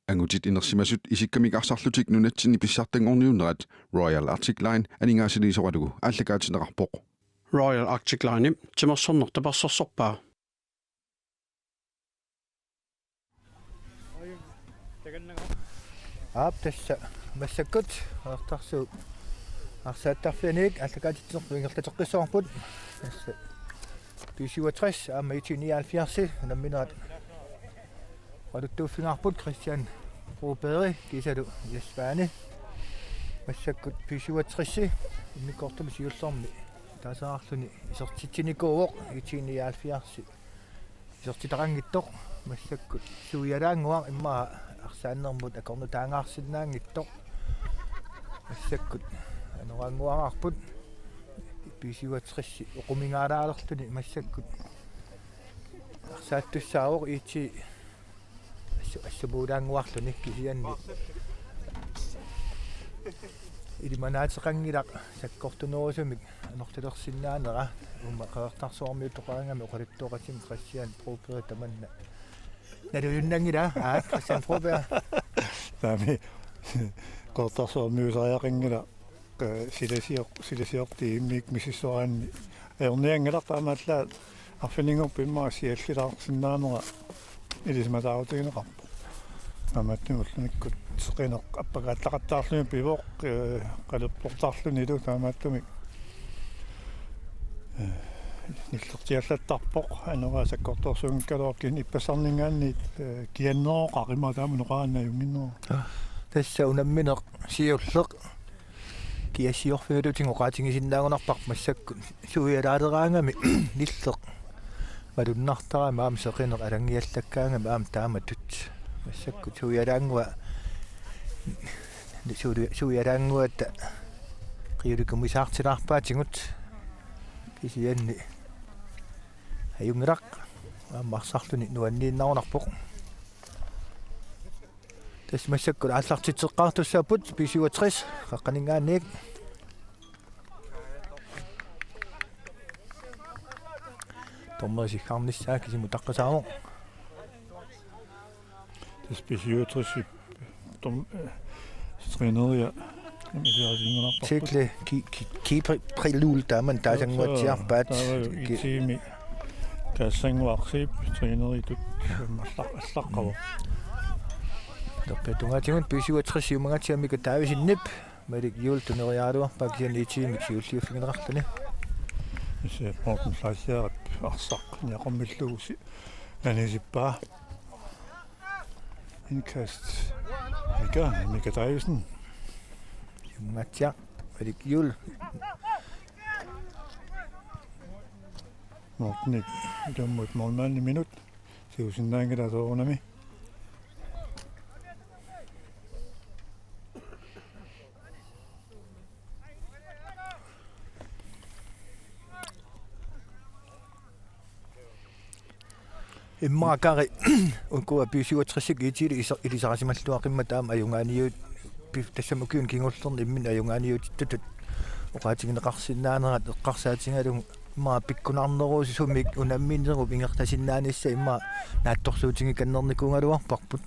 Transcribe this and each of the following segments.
Angutit inersimasut isikkamik arsarlutik nunatsin ipissartangorniunerat Royal Arctic Line aningaasiliisoqalugu ааллакаатинеқарпоқ Royal Arctic Line тимерсорнертапарсорсорпаа Тасса массаккут артарсуу арсааттарфианик ааллакаатитсерпу ингерлатеққиссоорпут тасса писуатрис аама итиниалфиарси намминаат Радуттууффингаарпут Кристиан Рубери кисалу ясваани массаккут писуатрисси иммиккортуми сиуллэрми таасаарлуни исертитсиникууоқ итиниалфиарси исертитарангиттоқ массаккут суиалаангуа иммаа арсааннэрмут акорну таангаарсиннаангиттоқ массаккут анорангуараарпут писуатрисси оқумингаалаалерлуни массаккут арсааттуссаавоқ ити ассабуулаангуарлуни кисианни илиманаатеқангилақ саккортунерусумик анорталерсиннаанера ума қаертарсуармиу тоқаангами оқалиттуоқатим Кристиан Рубери таманна налуюннангила Кристиан Рубери тами қаертарсуармиусариақингила силасиорти иммик миссисораанни аерниангилар таамааллаа арфинингорпи иммаа сиаллилаарсиннаанера илисматаутигинеқарпо таамааттумуллуниккут теқинеқ аппагааттақаттаарлуми пивоқ қалерпортаарлуни илу таамааттумик ниллертиаллаттарпоқ анера саккорторсуунгкалуаркин иппасарнингаанниит кианнероқарима таамунеқаанна юнгиннера тасса унамминеқ сиуллеқ киассиорфиулутин оқаатингисиннаагунарпар массакку суиалаалераангами ниллеқ валуннартара маам сеқинеқ алангиаллаккаангами аам тааматут массакку суиалаангуа суиалаангуатта қиуликумисаартилаарпаатингут кисианни аюнгерақ ааммарсарлуни нуаннииннарунарпоқ тас массакку ааллартитсеққартуссаапут писуатрис қаққанингаанник томмасихарниссаа кисиму таққасаамо тас писуатрис том тренерия Тикле ки прилул таман таасангуатсиарпаат кисими кассангуарсип тренеритут аллаққава топпетунгатигун писуатрис юмангатиамика таависиннип малик юултунериаалуарпаа кисианитиимик сиуллиуффигинеқарлуни исе портен фласиарап арсақ неқоммиллугуси анисиппаа инкаст мика таависин юмнгатиа малик юул мортник идэммут молмаани минут сиусиннаангиласоорунами иммаакари ункуа писуатрисик итили илисарасималлуақимма таама аюнгааниут пиф тассамукиун кингуллерни иммин аюнгааниут тутут оқаатигинеқарсиннаанерат эққарсаатингалугу имма пиккунарнерууси сумик унамминнеруп ингертасиннаанисса имма наатторсуутингиканнерникуунгалуарпарпут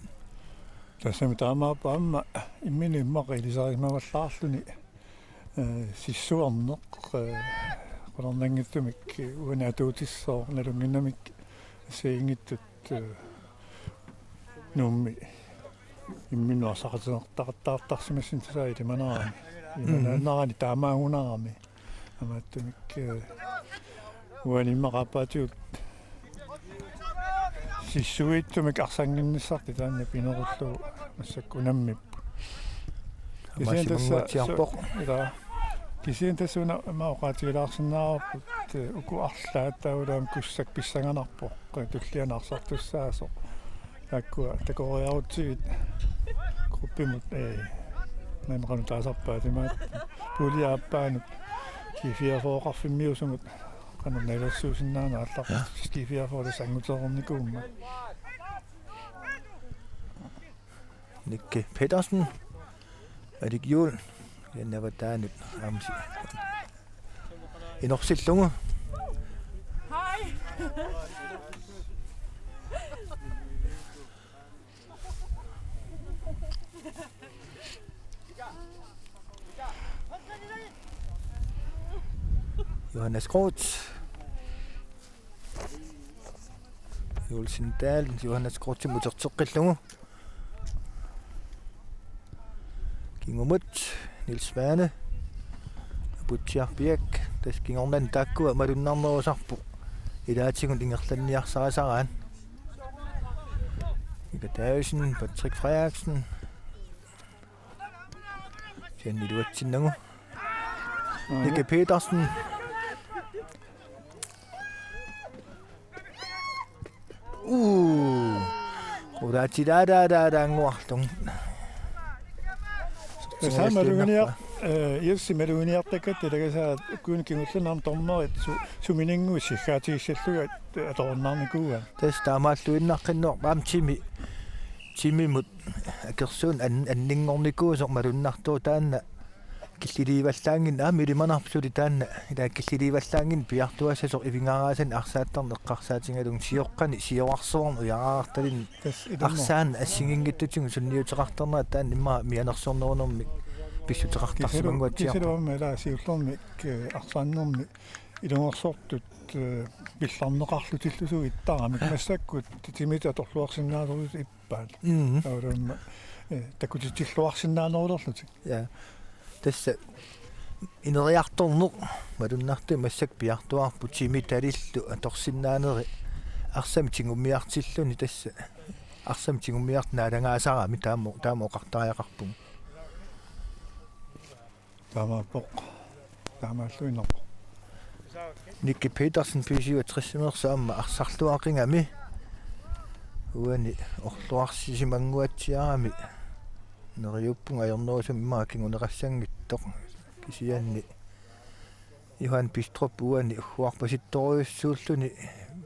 тассами таамаапаамма иммини иммақа илисарисмаваллаарлуни сиссуарнеқ қолорнангиттумик унаатуутиссоо налунгиннамик сеингиттут нумми имминуарсақатинертақаттаартарсимассин тасаили манаа имманаарани таамаагунаарами амааттумик уаниммақапаатиут сиссуиттумик арсангинниссарти таанна пинеруллу массаккунаммип масимангуатсиарпоқ ила кисиэн тассуна маоқаатигилаарсинаарпут уку арлаатаулаам куссак писсанганарпоқ туллианаарсартуссаасо таккуа такориарутсигит группимут намеқану таасарпаатимаат пулиааппаанут кифиафооқарфиммиусумут кананалассуусиннаана аллар кифиафоолас ангутерерникуумма Nikke Pedersen Erik Juhl Navataanut amsi inorsillugu Hej Johannes Groth. Julsin Dahl, Johannes Groth mutertoqqillungu. Kingumut, Niels Svane. Butchiarpiak, tas kingornan taakkua malunnarnerusarpu. Ilaatigun ingerlanniarsarasaraan. Mika Davidsen, Patrick Frederiksen. Jenny Luatsinangu. Nikke Petersen. Udaatidada nguartung. Samaluguniaq irsimaluguniartakat ilagasaa kuunikingullunaam tormerit suminingu siggaatigissalluga atorunnaarnikuuga Tas taamaalluinnaqqinnuar timimut akersuun anninngornikuusoq malunnartuu taanna killiliivallaangin milimanarpsuli taanna ila killiliivallaangin piartuassasoq ivingaraасан arsaattarne eqqarsaatingalung sioqqani sioarsuarn uyaraartalin arsaan assingingittutigu sunniuteqartarnaa taan imma mianersornerunnermi pissuteqartarsimanguatiarpa кисилуаммала сиуллэрмик арсааннэрми илунгерсортут пилларнеқарлутиллусу иттарамик массаккут тимита торлуарсиннаалерлут иппаат аулаама такутитиллуарсиннаанерулерлутик я тасса инериарторнеқ малуннарту массак пиартуарпу тимиталиллу аторсиннаанери арсами тингуммиартиллуни тасса арсами тингуммиартнаалагаасарами таамооқартариақарпу таамаапоқ таамааллуинеқ Nikke Petersen pisiuatrissumерсаама арсарлуақингами уани орлуарсисимангуатсиарами нериуппунга аернерусум имаакингунеқассангиттоқ кисианни Johan Bistrup уани уарпаситторуйуссууллуни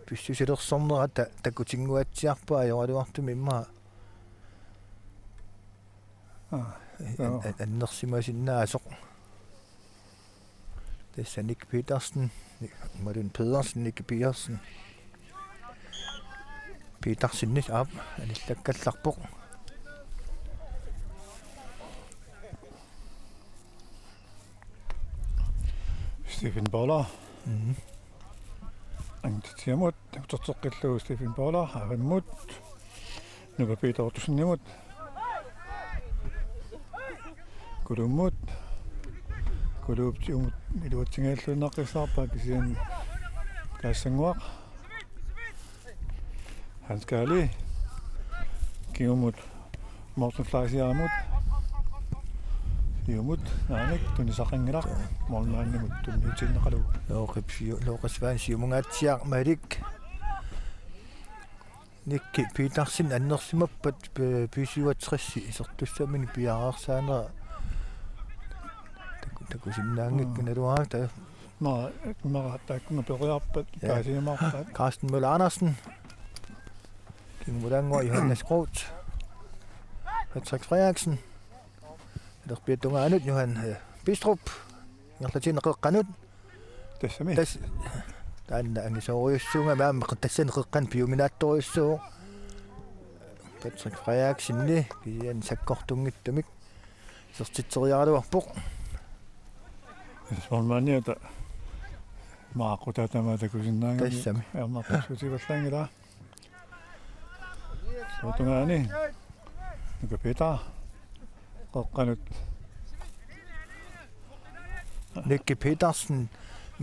писсусилерсорнерата такутингуатсиарпаа аёралуартуми имаа аннерсимасиннаасоқ Tessa Nick Petersen, Martin Pedersen, Nick Petersen. Petersen nicht ab, ein Lackallarpoq. Stephen Boller. Angtiamut, tutsoqillu Stephen Boller, Harimut. Nuga Peter Otusnimut. Kulumut. Kulubtiumut iluatsingaallunnaqqissaarpaa kisian kaassanguaq Hans Kali kiumut Morten Fleisiaramut iumut naanik tunisaqanngilaq mornaannimut tunniutinnaqalu Looqisvaan siumungaatsiaq malik Nikki Petersen annersimappat pisiuatrissi isertussamini piaraarsaanera takusinnaangikkunaluaata takkuna periarpat kaasimaarpat Carsten Møller Andersen Kingmulango Johannes Groth Patrick Frederiksen Lerpiatungaanut Johan Bistrup ngerlatineqeqqanut tassami taanna angisooriussuunga maam qattassaneqeqqan piuminaattoriussuu Patrick Frederiksenni kian sakkortungittumik sertitseriaraluarpoq Solmaniata maaqutaatama takusinnaanga tassami ernerpasutivallaangila sotungaani nuka Peter qoqqanut Nikke Petersen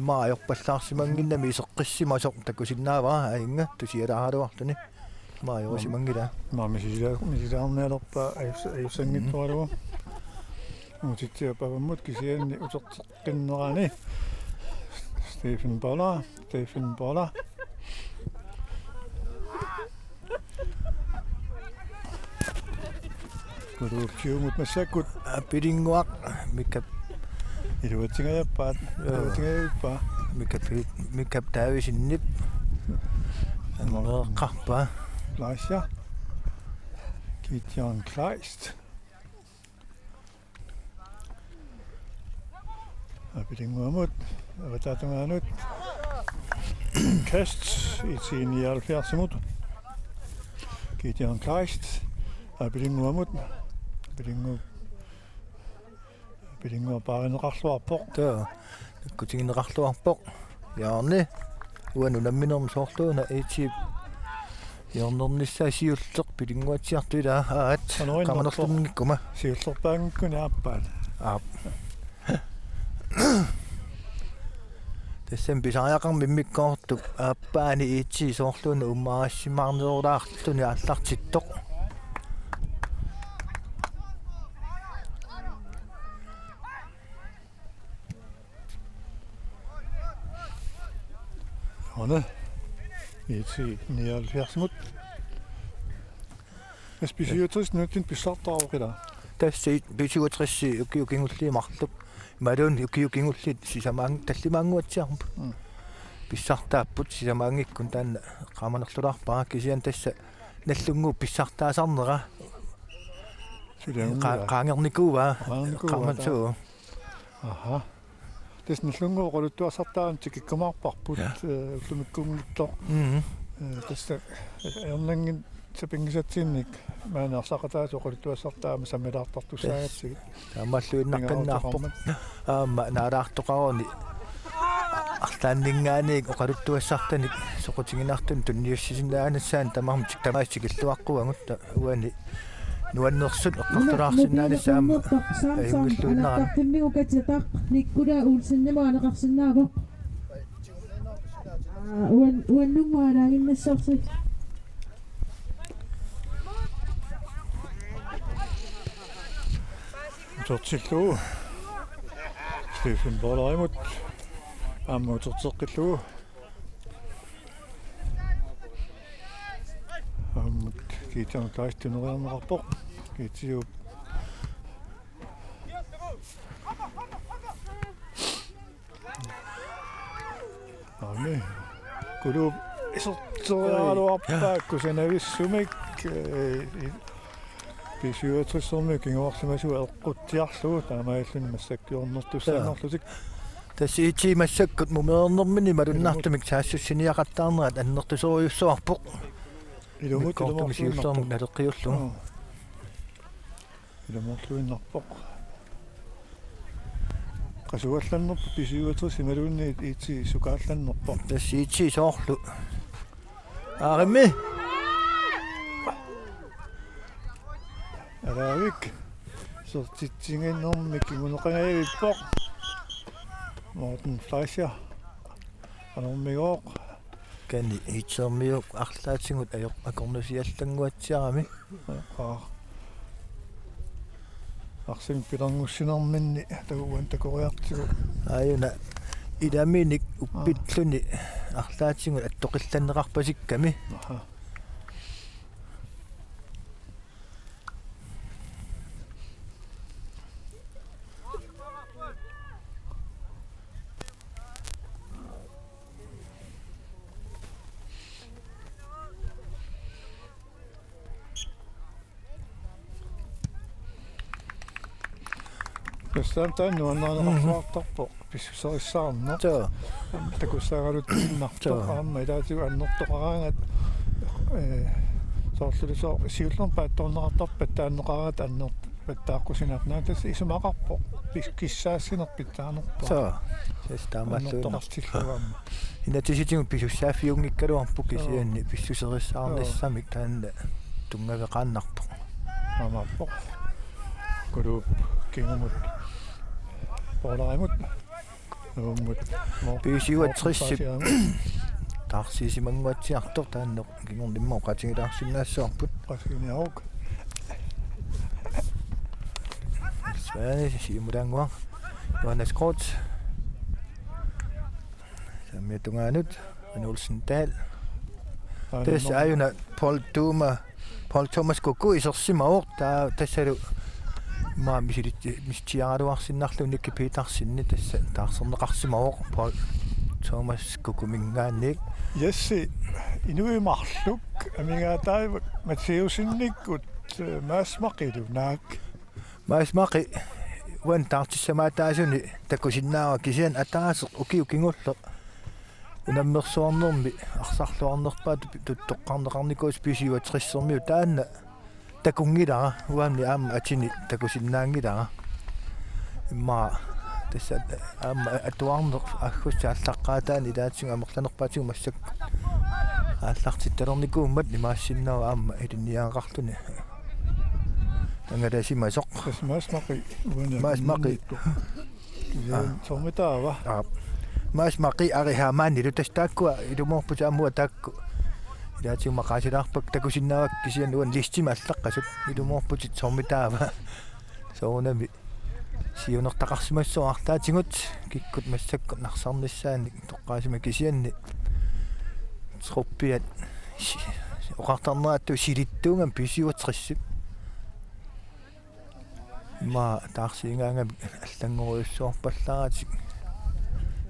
maajorpallaarsimanginnami iseqqissimasoq takusinnaavara ainga tusialaaruartuni maajorsimangila misilaarnealerpa ayussangittualugu mutitsiapavammut kisianni uterteqqinnerani Stephen Boller Kulubtiumut massakkut appilinguaq mikap iluatsingaappaat iluatsingaappa mikap taavisinnip angereqqarpa Laisja Kitjan Kleist Apilinguamut avatatungaanut Kast i 79 Kitjan Kleist Apilinguamut Apilinguapaarinneqarluarpoq taa nakkutingineqarluarpoq Jaarne uanu namminerm soortuuna iti Jornernissa siulleq pilinguatsiartuila aat qamanerlungikkuma siullerpaangikkuni aappaat Tassam pisariaqarmi mimmikkoortuk aappaani iitsi soorluuna ummaarassimaarnerulaartuni аллартитtoq Hanne iti 79 mut Spesiutrist nutin pisartaavqila тассит писуатрисси укиукингуллиимарлук малуун укиукингуллит сисамаан таллимаангуатсиарпу писсартааппут сисамаангиккун таанна qamanerlulарпара кисиан тасса наллунгуу писсартаасарнера qaangernikua qamансуу аха тэс наллунгуу qoluttuarsartaam tikikkumaarparput уллумиккунгиттоо тэс ернангин сапингисатсинник маанаарсақатаасо qoluttuassartaama саммилаартартуссаагатсигит таамаллуиннаққиннаарпо аама наалаартоқарни арлааннингааник оқалуттуассартаник соқутингинартун тунниуссисинаанассаан тамармитик тамаасикиллуаққуангутта уани нуаннерсут эққартулаарсинаанассаама аюнгиллуиннарам тиммигукатитақ никкула уулсиннамаанеқарсинаавоқ уаннунгуалаагиннассорси Tortilluu Stefan Bollaimut аммуутертеққиллуу китан тайстунериарнеқарпоқ китиу ами кулу исертериалуарпаакку санависсумик писиуатрissорми кингуарсимасуа эққутсиарлуу таамааллун массаккиорнертуссаанерлутик тассиити массаккут мумеернэрмини малуннартумик саассуссиниақаттаарнерат аннертусориуссуарпоқ илумут илуморлуиннартум налеққиуллу илуморлуиннарпоқ qasuallannerpu pisiuatrisi malunni iti sukaallannerpoq тассиити соорлу аарими алаавик сертитсингиннэрми кигунеқангаавиппоқ Morten Fleischer анормигоо кани итсермиук арлаатсигут аёқ акорнусиаллангуатсиарами арсим пилангуссинэрминни тагуан такориартигу аюна иламиник уппитлуни арлаатсигут аттоқилланнеқарпасикками Tästä nuannaanaqarsaartarpoq pissuserissаарner takussaagaluttinnartoq aamma ilaatiu annertoqaraangat soorlulisoo siullerpaattornerartarpat taanneqaraat annert pattaaqqusinarnaa tas isumaqarpoq kissaassinerpit taanerpa сестаамаллуунартиллугаама инатиситигут писуссааффиунгиккалуарпу кисианни писсусерissаарнissamик таанна тунгавеқааннарпоқ амаппоқ кулуп кингумут Bollaimut нууммут писиуатриссип таарсисимангуатсиартор тааннеқ кингорниммау qatигилаарсинаассуарпут qasiniaruq Sverige симулангуа Johannes Krotz самметунгаанут Anulsendal тэс аюна Paul Thomas Kukku исерсимаор таа тассалу ма миситиаруарсиннарлуни кипитарсинни тасса таарсернеқарсимаор Paul Thomas Kukku мингаанник Jessi inuimарлук амигаатаава Матеусинниккут маасмақилунаак маасмақи ван таартиссамаатаасуни такусиннаава кисиан атаасеқ укиукингуллеқ унаммерсуарнерми арсарлуарнерпаат туттоққарнеқарникуус писиуатриссермиу таанна такунгилара уамни аама атини такусиннаангилара имма tässä atuarner aggussa allaqaataan ilaatsinga amorlanerpaatigu massak аллартитталерникууммат имаассиннера аама илинниаақартуни ангаласимасоқ Масмақи уна масмақи сомитаава масмақи арихаамаани лутастааккуа илуморпута аммуа таакку илаатиумақаасилаарпак такусиннаавак кисиануан листима аллаққасут илуморпутит сомитаава соонами сиунертақарсимассуартаатингут киккут массакку нарсарниссаани тоққаасима кисианни труппиат оқартарнераатту силиттуунгам писиуатриссип ма таарсиингаангам аллангоруйуссуорпалларатик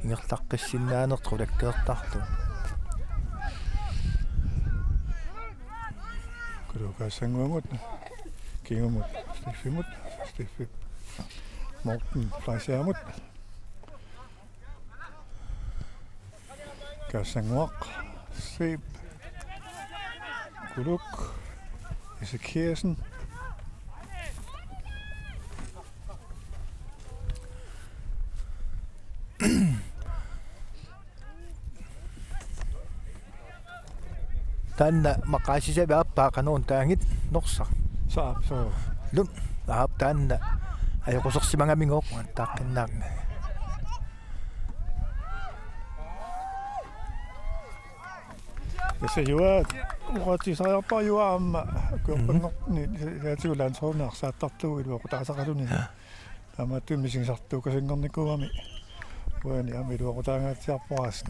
ингерлаққиссиннаанерту лаккеэртарлу курукаасангуамут кигумут стиффип Morten Fleischermut Kasangwak Seb Kuluk Esekiersen Tanna maqaasisaba appaaqanuun taangit norsaq Saab så lum aap tanna ajorsorsimangamingoq taaqqinnaarna Jeg ser jo at uqatisariarpaa juaamma kuorpanngorni laatigulansoornaarsaattartuu iluaqutaasaqaluni taamaattuun misingsartuu kasingornikuami uani ami iluaqutaangaatiarporas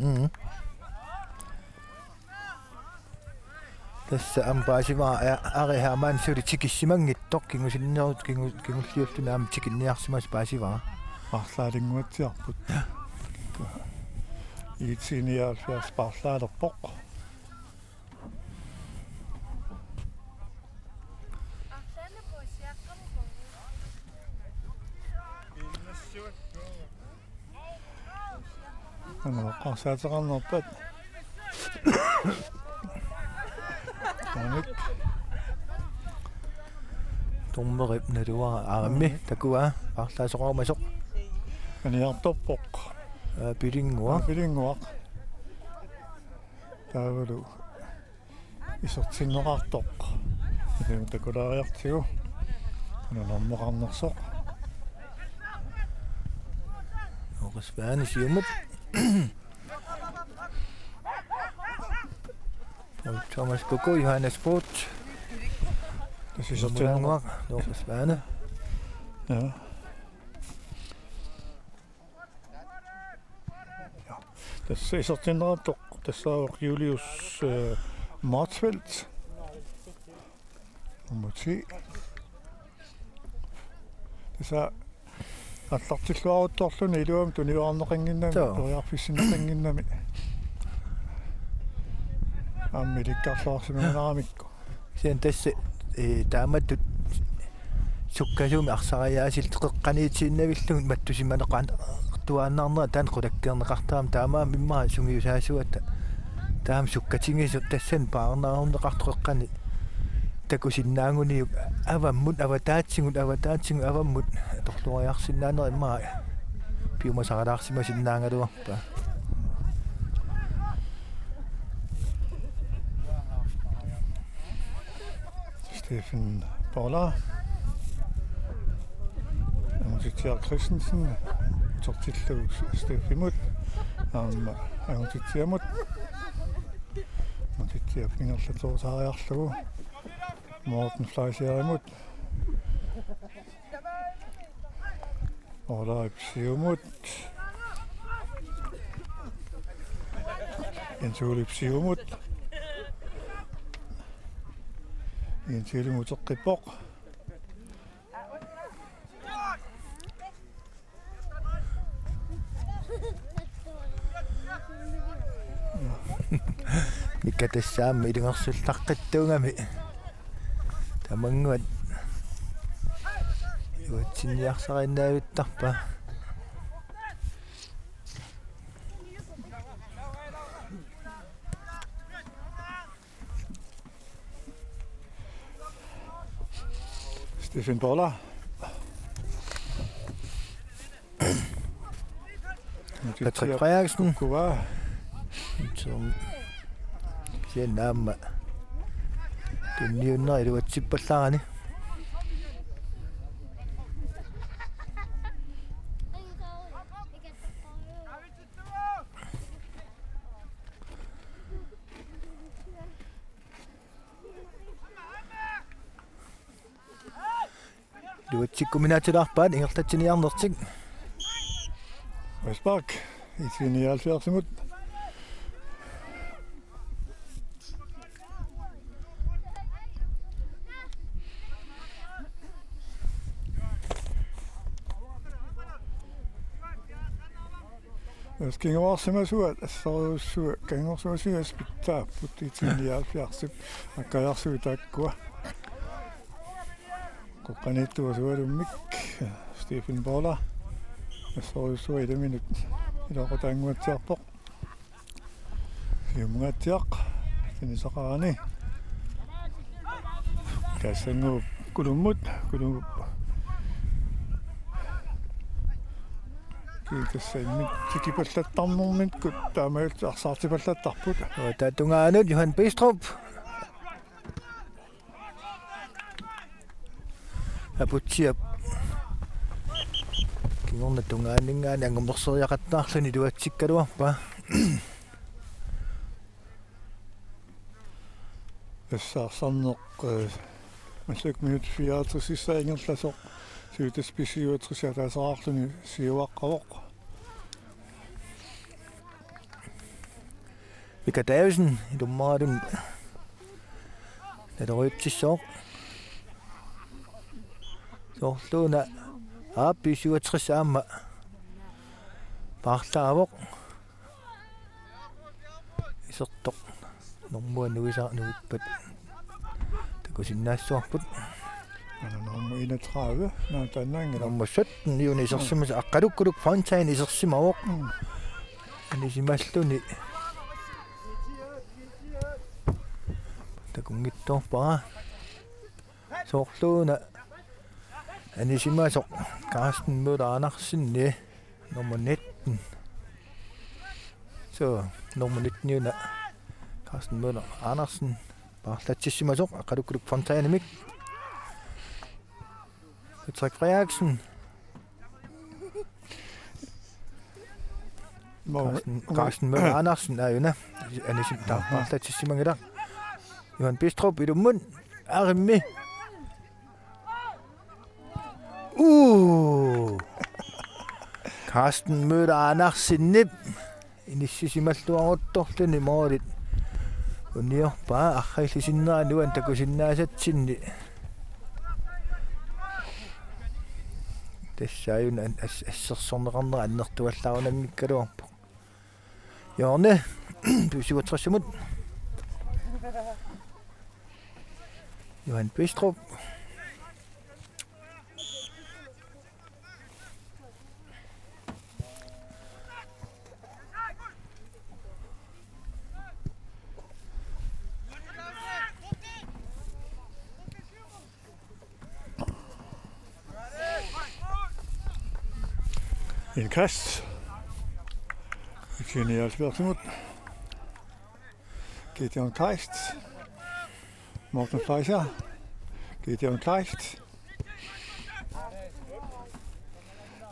tässä ampaasima arihamaan sulitikissimangittoq kingusinnerut kingulliullunaam tikinniarsimas paasiva арлаалингуатсиарпут иитсиниаалфиас парлаалерпоқ qaqsaataqarnerpat tanik tummerip naluara arammi takua parlaasoqormasoq aniartorpoq pilinguaq taavalu isortinnerartoq itam takulaariartigu anunormoqarnersoq oqaspaani siumut Thomas Koko Johannes Bot isortinneraq oqaspaani ja tässä isortinnerartoq tassaavoq Julius Marsfeldt umuti tässä аллартиллуарутторлуни илуам туниуарнеқингиннами туриарфиссинеқингиннами аммиликкарлуарсиманарамикку сиан тасса тааматтут суккасууми арсариааsil теққаниитсииннавиллугут маттусиманеқаан туааннаарнера таан қулаккернеқартаам таамаа миммаа сунгиусаасуата таам суккатингисут тассан паарнаарунеқартоққани такусиннаангуниук аваммут аватаатсигут аваммут торлуариарсиннаанер иммаа пиумасаралаарсимасиннаангалуарпа Stefan Boller Antitia Christensen tortillu Stefimut Antitiamut Antitia fingerlatorsaariarlugu Morten Fleischermut Olaip Siumut Jens-Olip Siumut Jens-Olip Mikka tassaamma ilungersullaqqattuungami tamanguat yuatsinniarsarinnaaviuttarpa Stefan Boller Patrick Frederiksen. Kuva. Som siger nærmere. Det er 900, det var tippallagani. Det var tikkuminaati darpaat ingertatiniarnertik. Vestbak. I 79 imod. Jeg skal over som jeg så ganger så jeg spytter på de 79. Jeg kan jeg så tak gå. Kokanetto og så er det Mick Stephen Bola. Jeg så i det minut. I dag går det til på. Jeg må til. Det er så rart. Jeg ser nu kudumut. Det er mit tikipallattarnurmit kut taamaat arsaartipallattarput. Og der tungaanut Johan Bistrup. Aputsia. Kingorna tungaaningaan angumnerserjaqatnaarluni tuatsikkaluarpa. Saarsanneq маллак минут 64 исаингерласоq суутасписиуатрисатаасараарлуни сиуаққавоқ. Mika Davidsen i dummaadun. Naderuyptissoq. Sorluuna aappi 67 aamma. Paarlaavoq. Isertoq. Normua nuisarnuippat. Takusinnaassuarput. Nummer 31. Nå, Danmark. Nummer 17 iuni isersimas aqqalukkuluk Fontaine isersimavoq. Anisimalluni. Takungittorpara. Sorluuna anisimasoq Carsten Møller Andersen nummer 19. Så nummer 19 iuna Carsten Møller Andersen parlatsissimasoq aqqalukkuluk Fontaine mik. Patrick Frederiksen. Carsten Møller Andersen er yuna anisim der parlatsissimangidak. Johan Bistrup i mun arimi. Carsten Møller Andersen nip. Inississimalluaruttorluni moolit. Uniorpaa arraillisinneraa nuan takusinnaasatsinni. Tassaayun assersorneqarnera annertuallaarunamikkaluarpo. Jorne 67 mut. Johan Bistrup. En kast. Vi kender jeres virksomhed. Gideon Kleist. Morten Fleischer. Gideon Kleist.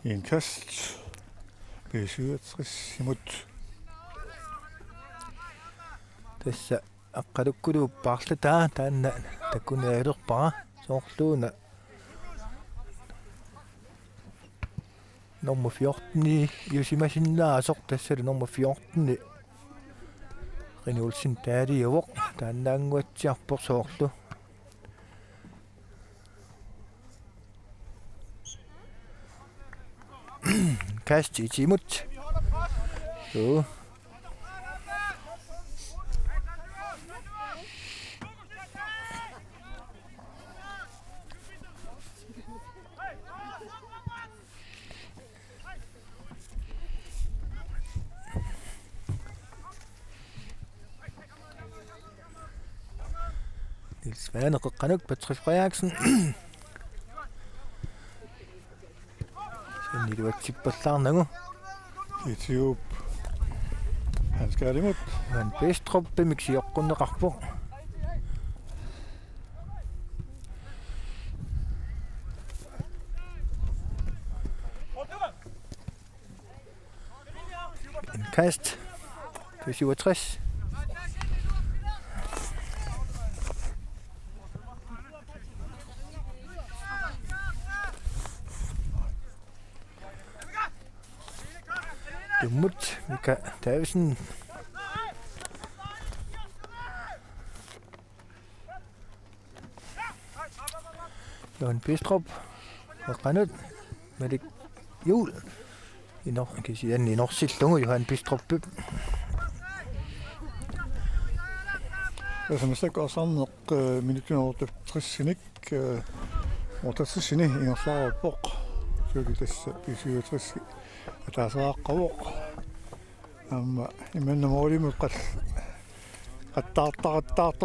En kast. B67 imod. Tässä aqqalukkulu parlata taanna takunaalerpara soorluuna nummer 14 i Jusimasinnaasor tassali nummer 14 Renulsin taaliuvoq taannaanguatsiarpor soorlu kasti timut so Svane qeqqanuk Patrick Frederiksen. Senni luatsippallaarnagu Etiop. Han skal imod. Johan Bistrup pimiksiorqunneqarpu. En kast. På 67. Dumut, Mika Davidsen. Johan Bistrup og Randut med det jul. I kan sige, at i Nordsjælland Johan Bistrup. Ja, som sagt også sådan nok minutter over det 60 og der så sine i en bok. Så det 67 at der så går. Men når det med at der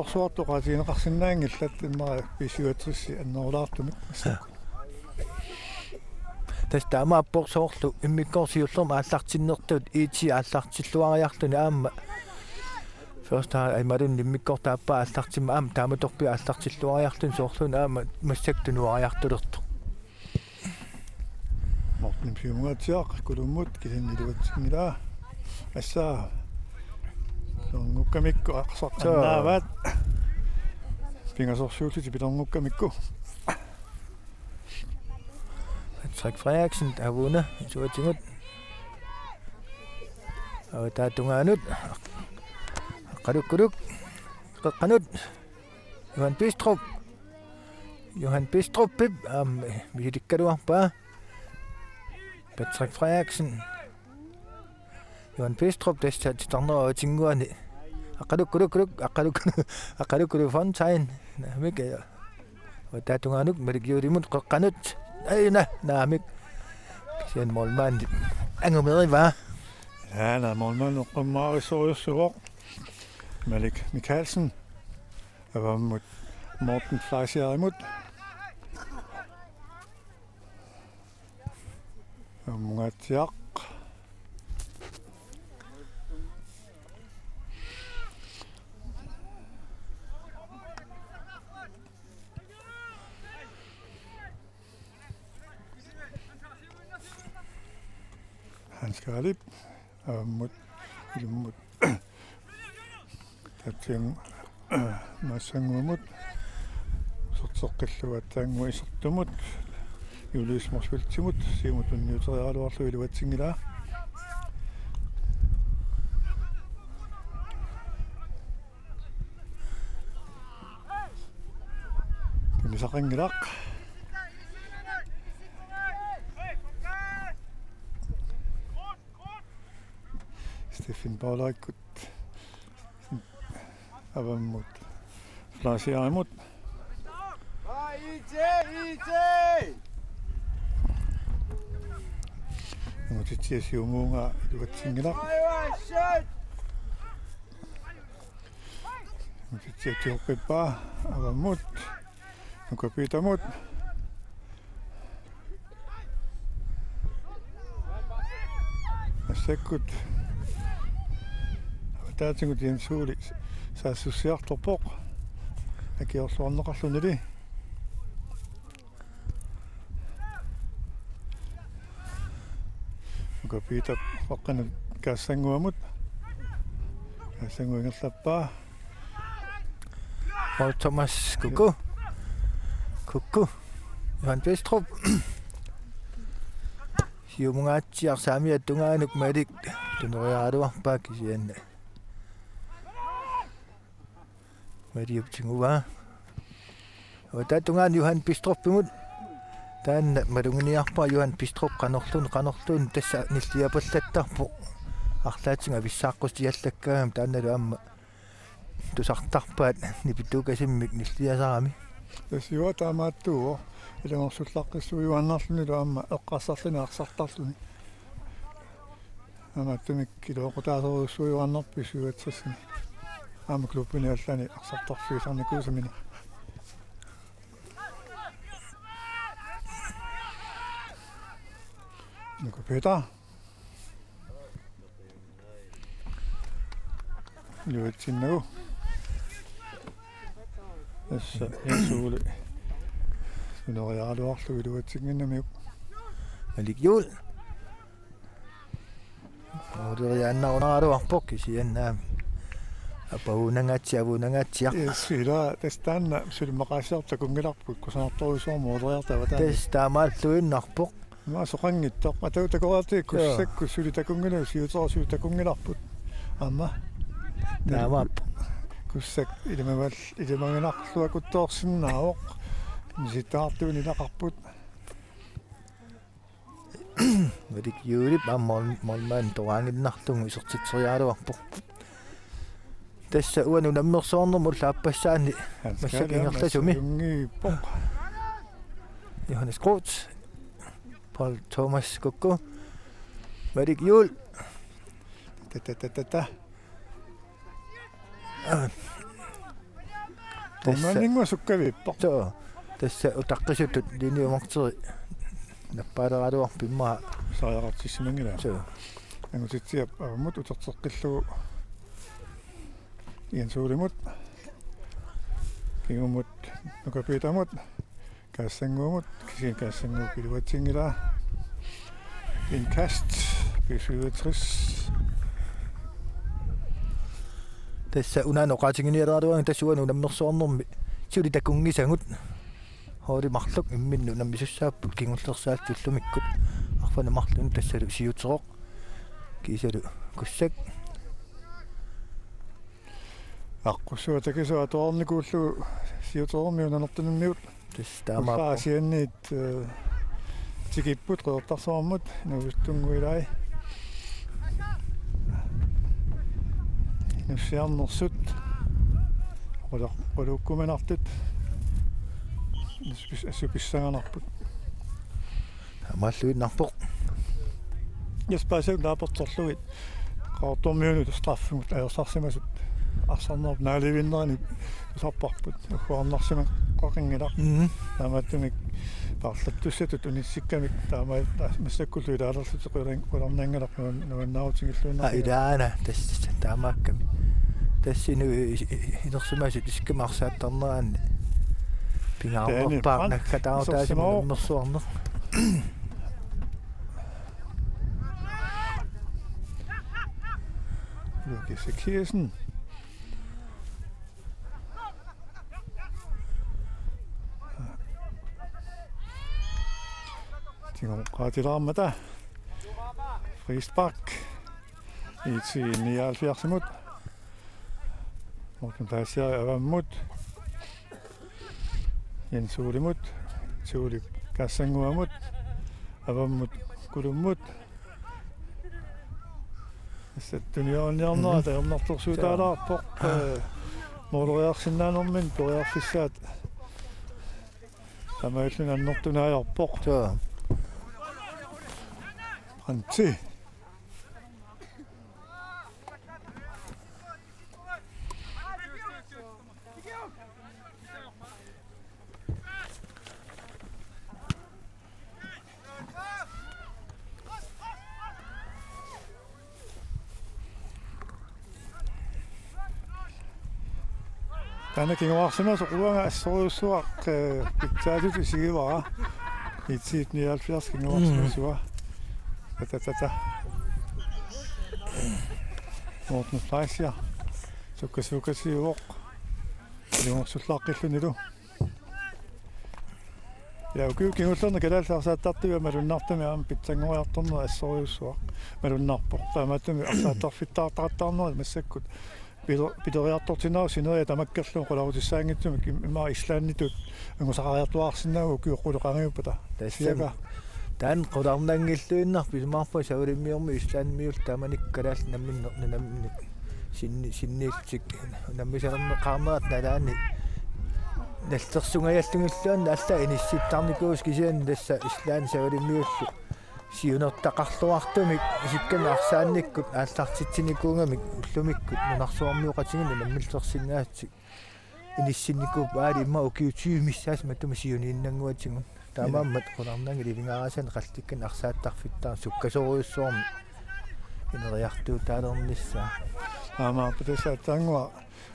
så at der er en resten lidt meget 67 når der er Tästä oma porsortu immikkorsiullum aallartinnertut iiti aallartilluariartuni aamma first ai madun immikkortaappa aallartimma aam taamatorpi aallartilluariartun soorlun aamma massaktunuariartulert Morten Pjumatiaq kulumut kilinniluatsingila assa ngukkamikku aqsartannaavat pingasorsuuti pitongukkamikku Patrick Frederiksen, der har vundet i 22. Og der er Dunganut. Kanut. Johan Bistrup. Johan Bistrup. Vi hikker du bare. Patrick Frederiksen. Johan Bistrup, det er til andre og tingene. Akaduk Fontaine. Og der er Dunganut, men det gjorde det imod Kanut. Namik. Sen målmand. Ango med i var. Ja, der er målmand og Marius så Malik Mikkelsen. Der var mod Morten Fleischer imod. Og Mungatiaq. Han skal lige mod tatting masangumut sortoqqilluat taangua isertumut juliusmarspiltimut siimutun niuteriaaluarlu iluatsingila tunisaqangilaq Stefan Baulaikut avamut Fleischer imod Mutitsia siumunga iluatsingilaq Mutitsia tiorpippa avamut nukapitamut Assekut Taatingut Jensuuli saassussiartorpoq akiorluarneqarlunili Ukapita qaqqanut kaassanguamut kaassanguingerlappaa Paul Thomas Kuku Johan Bistrup Siumungaatiar saamiat tungaanuk malik tunoriaaruarpaa kisianna Mariuptinguva. Og der tungan Johan Bistrup imod. Der er madunginiarpa Johan Bistrup qanorlun tassa nilliapallattarpu. Arlaatinga vissaaqqustiallakkaam taannatu amma tusartarpaat nipituukasimmik nilliasarami. Tasiua taamaattuuo ilangorsullaqqissuiuannarluni amma eqqassarluni arsartarluni. Amaattumik kiloqutaasoruussuiuannarpisuuatsasni. Amma klubbuni allani arsartarfiisarnikuusamina. Nuko Peter. luutsinnagu assa Jenssuuli suneriaaluarlugu luutsinginnamiuk Malik jul. Uderiaannarunaraluarpoq kisiannaami. Apaunangatsiavunangatsiaq. sila tastaanna sulimaqaasiartakungilarput kusanartorusuarmu uderiartava taani Testaamalluinnarpoq. ma soqangittoq atautakoraati kussakku sulitakungila siuterasulitakungillarput amma Taamaap. kussak ilimanginarluakuttoorsinnaavoq misittaartuuni ilaqarput Malik julip ammalman toraanginnartungu isertitseriaaluarpoq. Tassa uanu nammersoornermu ullaapassaanni massakingерtasumi. Ungiippoq Johannes Groth. Paul Thomas Kokko. Malik jul. tatatata Tassa tommaningma sukkavippoq so tassa utaqqisutut liniumorteri. Nappaaleraluarpimmaa saajaqartissimangila so angutitsiap avamut uterteqqillugu Jenssuulimut kingumut nukapiitamut kaassanguumut kaassanguu piluatsingila inkast P67 tassa unaanoqaatinginiaraluang tassuanu nammersoornermi sulitakungisangut hoorimarluk imminnu nammisussaappu kingullersaatsullumikkut arfana marlun tassalu siuteroq kiisalu kussak аққуссуа такисуа тоорникууллу сиутерми унанертунуммиут тастаамаа таасианниит тикиппут қеэртарсуармут нугуттунгуилай нуссиарнерсут qulukkumanartut assupissанганарпут амааллуиннарпоқ яспасаг лааперторлугит qaartormiunut straffumut aersarsimasut арсарнерп нааливиннерани усарпарпут угуарнарсима qoqingila таамааттумик парлаттуссатут униссиккамик таамаа массаккуллу илаалерлутеқ qulарнангалар нуаннаутингиллууннар илаана тасс таамаакками тассину инерсимасут искамаарсааттарнераанни пингаарнерпаа наккатаартаасима мерсуарнер Lukas Kirsten 지금 qaatilaarmata frispark itsi 79 Morten Passer avammut Jenssuulimut suuli kassanguamut avammut kulummut Settunioonniarnerata ernertorsuutaalaarpoq mooloriarsinnaanermin toriarfissaat samaallun annertunaajarpoq so anti Tanakingorsimas ruanga assoruussuaq pitsaatut isigivara itsiit 79 kingorsimasua tatata Morten Passer sukkasukasiuoq liungorsullaaqillunilu ja kingullerna kalaalsaarsaattartuga malunnartumi aam pitsangoriartorner assoruussuaq malunnarpoq taamaatumi arsaattarfittaartarattarner massakkut pideriartortinaa sineri tamakkerlu qolarutissaangitsumik imma islaannitut angusaqariartuaarsinnaagu kiuqquleqangiuppata тассага таан qulaarnaangilluinnar писмаарпа сауриммиорми ислаанмиул тааманиккалаал намминнернаммини синниилтик наммисернеқарнерат налаани наллерсунгаяллунгиллуанна алла инисситтарникуус кисиан тасса ислаан сауриммиуллу сиунертақарлуартумик исикками арсаанниккут ааллартитсиникуунгамик уллумиккут нунарсуармиоқатингина наммиллерсиннаатсик иниссинникууп аали имма укиутиумиссаас матума сиунииннангуатингун таамааммат qulaarnaangi ливингараасан qalltikkan арсааттарфиттаа суккасоруйуссуарми инериартуу таалернissaa Amaarpatassa tangua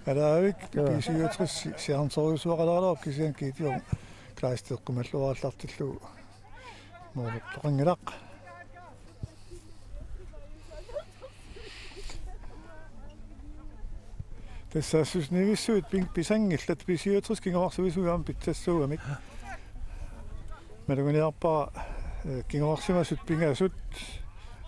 alaavik pisiutrussi siarntoriusuaqalaarloo kisian kiitior klaasteeqqumalluarallartillugu moortoqangilaq Tessassus nivissuit pisangillat pisiutrus kingoarsuisugaam pitsassuugamik maluguniarpara kingoarsimasut pingasut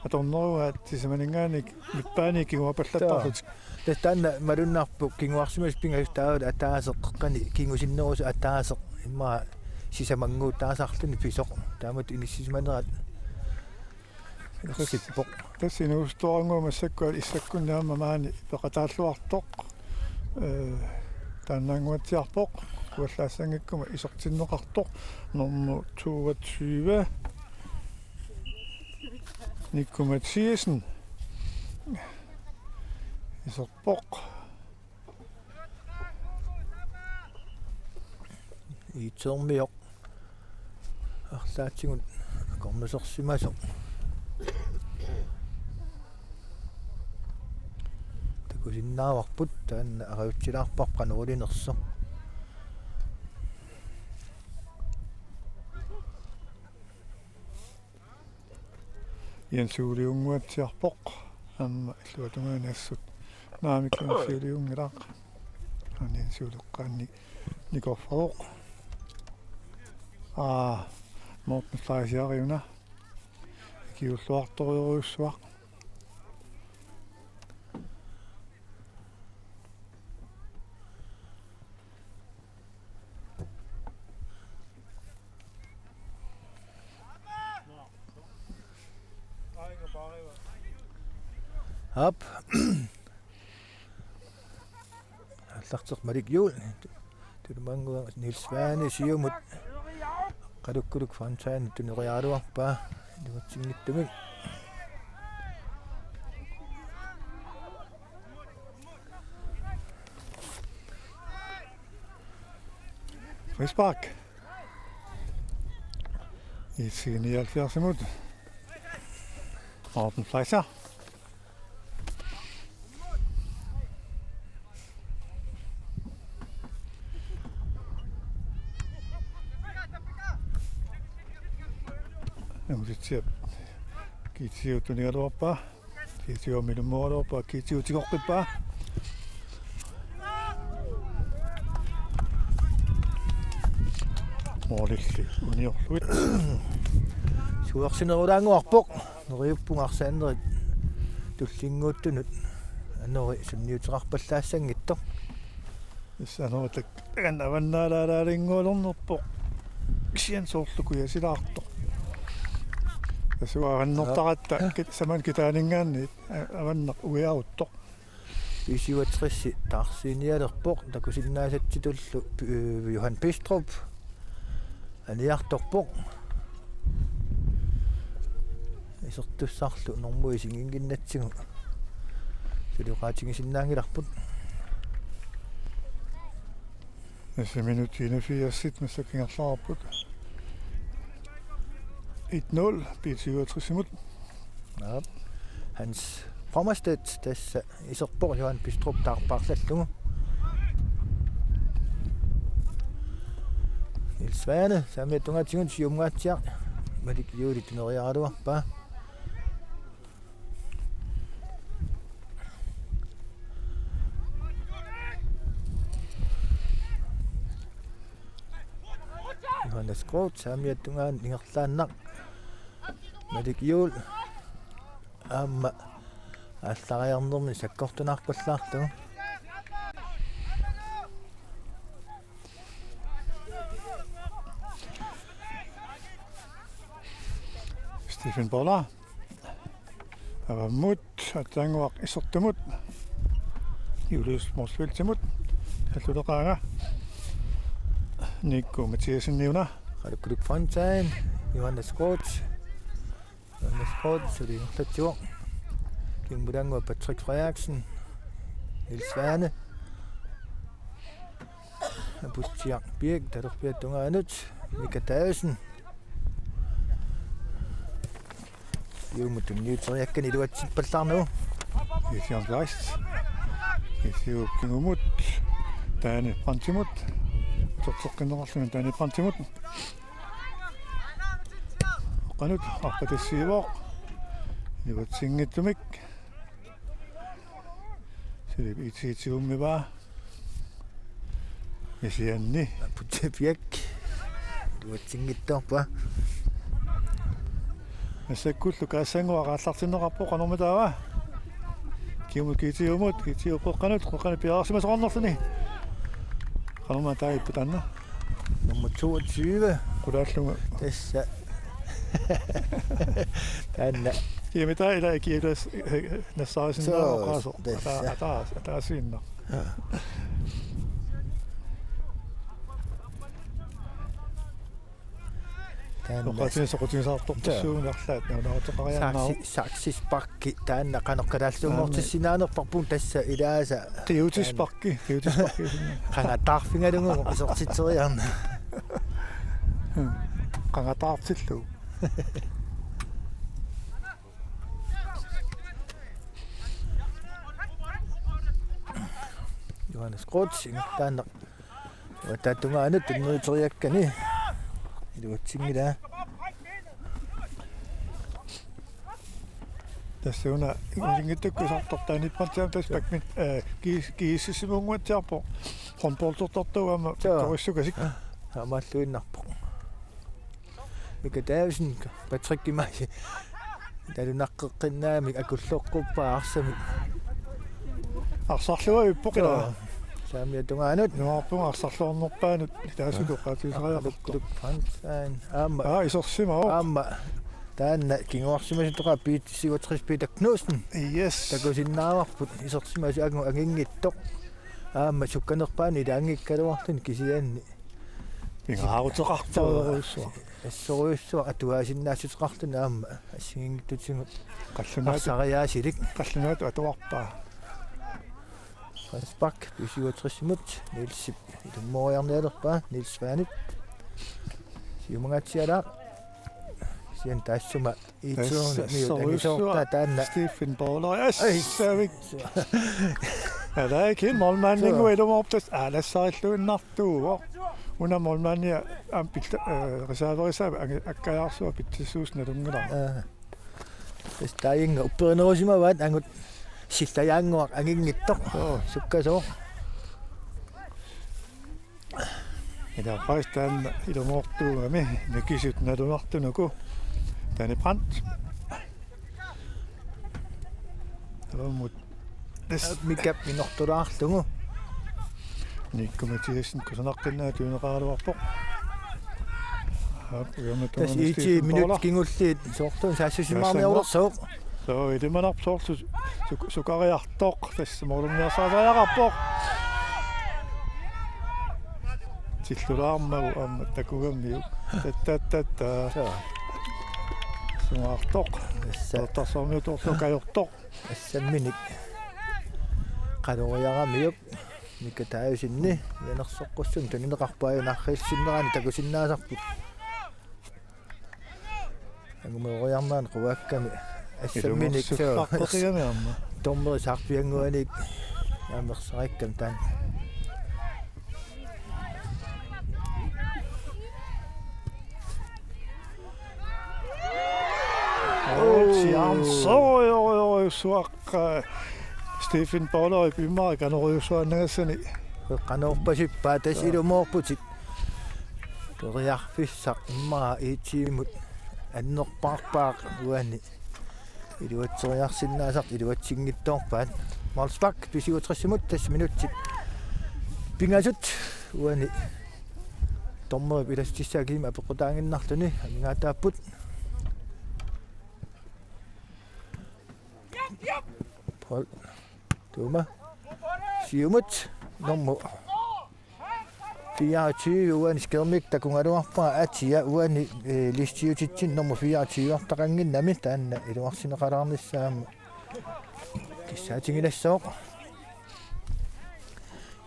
atornerugaat tisamaninngaanik mippaani kinguapallapparlut Tästä madunarpu kinguarsimas pingasutaavut ataaseqqani kingusinnerus ataaseq imma sisamanguu taasarluni pisoq taamat inissimanerat sippoq tassinuustoranguumassakkuat issakkunnaama maani peqataalluartoq taannanguatsiarpoq kuallaasangikkuma isortinneqartoq normu 22 Nikkumat Siesen isorpoq itermioq арлаатсигут акорнусерсимасоq такусиннаарварпут таанна ариутсилаарпар qanurilinerso Jensuuliunguatsiarpoq amma illuatungaanassut naamikkensiuliungilaq Jensuuleqqaanni nikorfaroq moortnlaasiariuna kiulluartoriuruussuaq Hap. Allaqteq malik juul. Tulmangua Nilsvaani siumut. Qadukkuluk fantaan tunerialuarpa. Duatsingittumik. Frispark. Itsiini 70 Morten Fleischer. Nusitsia kiitsiutunialuarpa kiitsiumilumoaluarpa kiitsiutigoqqippa moolilli uniorluit Suarsinerulaanguarpoq neriuppungarsaannerit tullinguuttunut annori sunniuteqarpallaassangittoq issanotak gannavannaalaalalinguulornerpoq sian soorlukuiasilaartoq Suarannortaratta saman kitaaningaanniit avanneq uiauttoq Pisiuatrissi taarsiinialerpoq takusinnaasatsitullu Johan Pistrup aniartorpoq isertussarlu normuisinginginnatsigu suluqaatingisinnaangilarput Minuuttiina 84 massakingerlaarput 1-0 Pisiuatrissimut Hans Pommerstedt tässä iserpoq Johan Pistrup taarpaarlallugu Nils Svane saamiatungaatigun siumgaatiaq malik juuli tunerialuarpa Johannes Groth saamiatungaan ingerlaannaq malik juul amma allariarnermi sakkortunarpallaarlugu Stephen Boller avamut atanguaq isertumut Julius Morsfeldtimut halluleqaaga Nikko Mathiasen niuna qalukkuluk Fontaine Johannes Groth sulinerlatsiuq Kimulangua Patrick Frederiksen Nils Svane Bustiaq Birk talerpiatungaanut Mika Davidsen Juumutun niuteriakkani luatsipallarnu Jan Geist Isiuppingumut taani prantimut tortoqqinnerarluna taani prantimut qanut arpatassiivoq ilutsingittumik silip itiitiummivaa isianni Puttepiak. Luatsingittorpa. Masakkullu kaassanguaqaallartinneqarpoq qanormataava kiumut kiitiupoq qanut piaarsimasoqarnerluni qanorma taaipput anna Nummer 22. qulaallunga Tassa. Tanna. Kiimitaa ila kiilas nassaasinnaaqo qaaso Tässä. ataasiinna Tanna. soqutisaartortissuunarlaat naunaateqariannaa Saksisparkki tanna qanoqqalaalluumortissinaanерparpun tassa ilaasa qiutisparki qangatarfingalungu isortiteriarna. qangataartillu Johannes Grotzing tanna. Tatungaanut tunnuuteriakkani. Iluatsingila. тассуна ингиттуккусартортааниппартиам таспакмит кииссимунгуатсиарпо хонполтортортуама ториссукасик Амааллуиннарпо. Микатаавсин Патрик Кимаси. Талунаққеққиннаами акуллоққуппаа арсами. арсарлуа иппоқила Saamia tungaanut. нуарпунга арсарлуарнерпаанут таасукоққатисариалерто Фансайн аама исорсима аама таанна кингуарсимасутоqa piitsiuatriis Peter Knudsen yes такусиннаарпут исорсимасу агу агингиттоq аама сукканерпаани илаангиккалуартун кисиаанни пингаарутеқартаруссуа ассоруйуссуа атуаасиннаассутеқартуна аама ассигингиттутсигут қаллунаат qarsariaasilik атуарпаа Spark piitsiuatrisimut Niels ilummooriarnialerpaa Niels Svanit siumangatsiala sian taassuma iitsuurniut taanna Stephen Bowler assavik алааkin молмааннингу элумоорпас алассариллуиннартуу уна молмаанниа ампил ресерверисаа аккаярсуа питсуусналунгала стаинга упперинерусимаваат ангут силлаяангуақ агингиттоқ суккасоо эда пастан илумоортуугами накисут налунартунуку тани прант ромут микап минортулаарлугу никкуматиасин кусанаққиннаа туунеқаалуарпоқ тас ити минут кингуллиит соортун саассусимаарниорсоо so идиманарп соорту сукариартоқ тасса моолумниарсааваярарпоқ тиллулаармагу амма такугаммиу таттаттатта сумаартоқ тартарсорниуторлукаёртоқ ассамминик қалориарамиуп микатаависинни янерсоққуссун танинеқарпааюнаррилсиннерани такусиннаасарпут ангумеориарнаан қуакками ассамминик соо томмери саарпиангуаник яамерсариккам таан суақ Stephen Bowler биммаа канеруйуссуаннагассани канаорпасиппаа тас илумоорпутик ториарфиссақ иммаа иитсиимут аннерпаарпаақ уани илуатсериарсиннаасақ илуатсингиттоорпаат Малспак писиутриссимут тас минутсик пингасут уани томмери биластиссаагима апеқутаангиннарлуни амингаатааппут Pol Duma Siumut nummer 24 uani skærmik der kungaluarpa atia uani listiutitsin nummer 24 taqanginnami taanna iluarsineqalaarnissaam kissaatingilassoq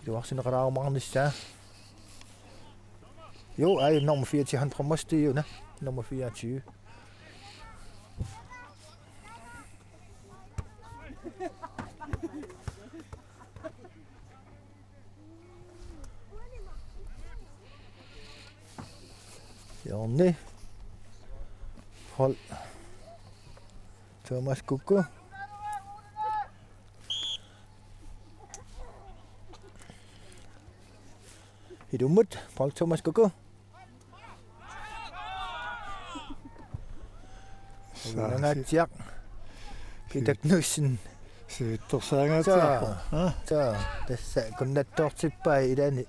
iluarsineqalaarumarnissaa jo ai nummer 24 han promoste jo nummer 24 Jorni. Hold. Thomas Kukko. Hidumut. Paul Thomas Kukko. Nangatsiak. Peter Knudsen. Sittorsaangaatiarpo. Så tässä kunnattortippai idani.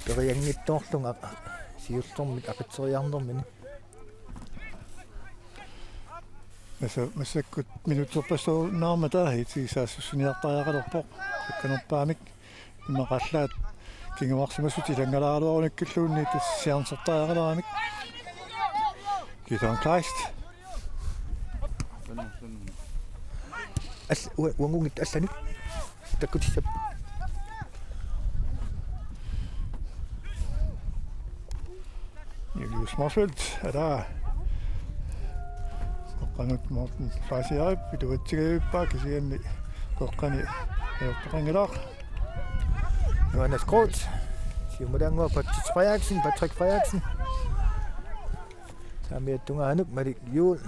Periangittorlunga siultormik apiteriarnermini. Massakkut minuutsorpassu naarmataahi tiisaassuniartariaqalorpoq akkanerpaamik imaqallaat kingamarsimassut ilangalaaruarunikkilluunni tassiarnsertariaqalaramik Gideon Kleist Wangungit allani. Takkutissap. Julius Morsfeldt er der qanut Morten Faasiaip pituatsigaippa kisianni toqqani eortoqangilaaq Johannes Groth. Siumudangua Patrick Frederiksen. Samia tungaanuk Marik Juul.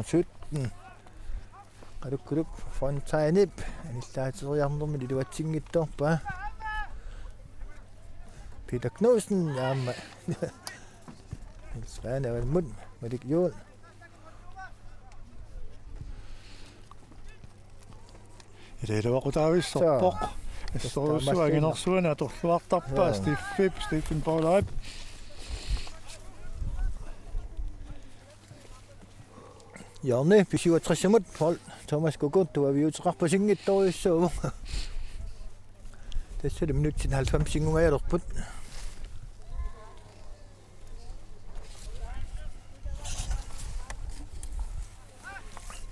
Sytten. Kaduk Fontainip. Anistaateriarnermi liluatsingittorpa. Peter Knudsen. Jamma. Svane Valmund. Marik Juul. Ileluaqutaavissorpoq Assoruussuaginersuana atorluartarpaa Stephen Paulaip Jorni, 67 hold. Thomas Kukko, tuaviuteqarpasingittoriussuuvu. Tässä oli minuutin 90 ajalorput.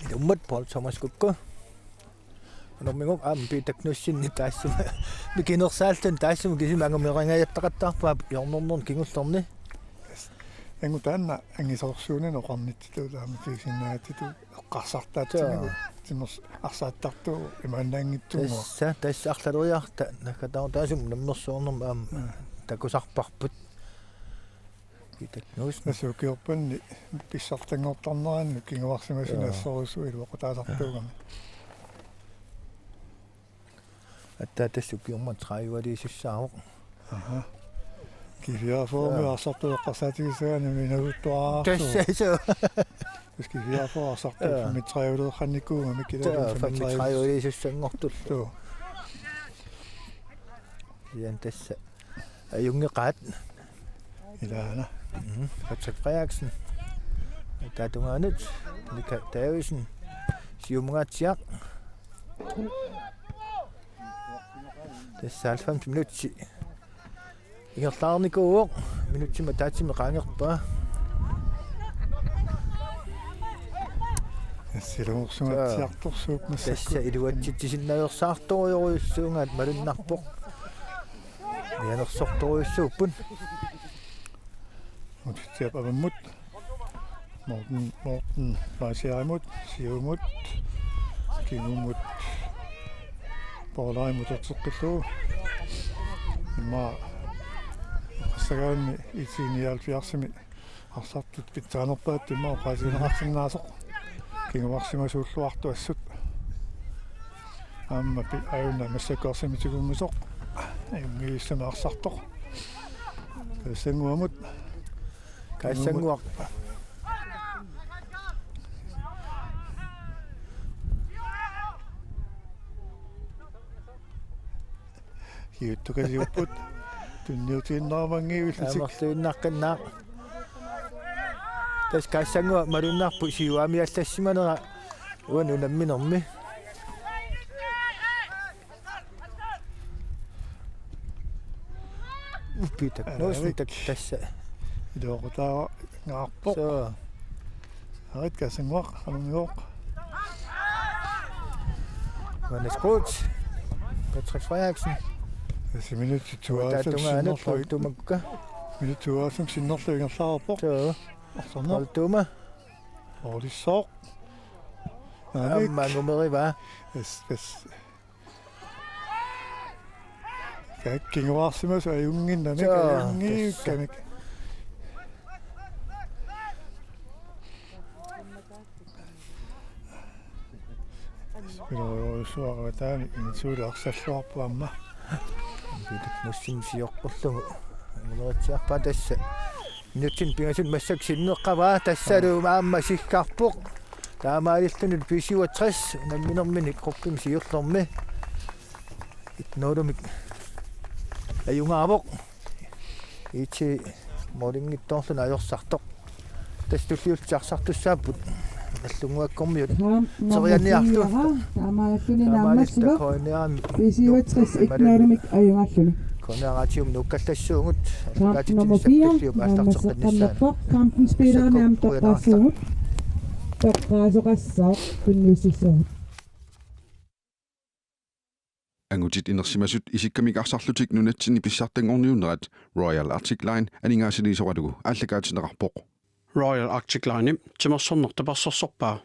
Idummat Paul Thomas Kukko. Nomingok Peter Knudsen taassuma. Mikinersaaltan taassuma kisimangumirangajattaqattaarpaa Jornornern kingullerni. Angutaanna angisorsuunin oqarnittiluulaami tiisinnaatitu eqqarsartaatigu timmers arsaattartu imaannaangittuunua. Tässä arlaleriarta nakatautaasum nammersuornerma aam takusarparput. Peter Knudsen. Nasukiorpanni pissartangortarnerannu kinguarsimasuna assoruussu iluaqutaasartuugami. Että tässä on traiuadisissaaoq. Aha. Kiviaformi arsartueqqarsaatigisaani minaguttuaraarsu. Tässä se. Kiviafor arsartu mitraiuleerqannikuuma mikilaa. Fammi traiuadisissangortul. Tuo. Jan tässä ajungeqaat. Ilaana. Patrick Frederiksen. Tatungaanut. Mika Davidsen. Siumugatsiaq. Tässä 90 minuutti. Ingerlaarnikuuoq minuutsima taatsimi qaangerpaa. Silumorsumatsiartorsuup massakku. Tässä iluatsittisinnaversaartoriurissuungaat malunnarpoq. Mianersortoriussuuppun. Mutitsiap avammut. Morten Faasiaimut, Siumut, Kingumut. Paulaimut otsuqqilluu. Imma qassagaanni itiinialfiarsimi arsartut pittaanerpaat imma qaasinerarsinnaasoq kingumarsimasuulluartu assut amma pi ayunna massakorsimitigumisoq ayungiissama arsartoq kassanguamut Kassanguaq. Kiuttukasiupput tunniutiinnaarmangiuillusik Amerluinnaqqannaaq. Tas kassanguaq malunnarpu siuamiallassimанера uanunamminermi. Peter Knudsen tässä. iluoqutaara ngaarpoq Så arit kassanguaq anumiuoq Johannes Groth. Patrick Frederiksen. Minuutti Tatungaanut Paul Tumakka. Minuutti tuaasum sinnerluingerlaarpoq Så arsorner Paul Tuma. orlissoq Ammangumeri va. Yes. Kingvaarsimas ajunginnanik Joo, ajungiukkanik. Suarataani insuulearsalluarpuamma. Nussin siorqullugu. Muleritsiarpa tassa. Nutsin pingasun massak sinneqqavaa tassalu maamma sikkarpoq. Taamaaliltunut 67 namminerminik qoppim siurlormi. Itnoolumik ajungaavoq. Itsi molingittorlun ajorsartoq. Tastulliultiarsartussaaput. Allunguakkormiut. Serianniartu. Taamaalakuni naammassigo. Koiniaami. 57 itnoolumik ajungalluni. Koiniaratium nukkallassuungut. Kamp nummer 4. Naammasseqqannappoq. Kampenspillerne am toqqaassugut. Toqqaasuqassaaq tunnussissugut. Angutit inersimasut isikkamigarsarlutik nunatsin ipissartangorniunerat Royal Arctic Line aningaasiliisoratugu allakaatineqarpoq. Royal Arctic Line timersornertaparsorsorpaa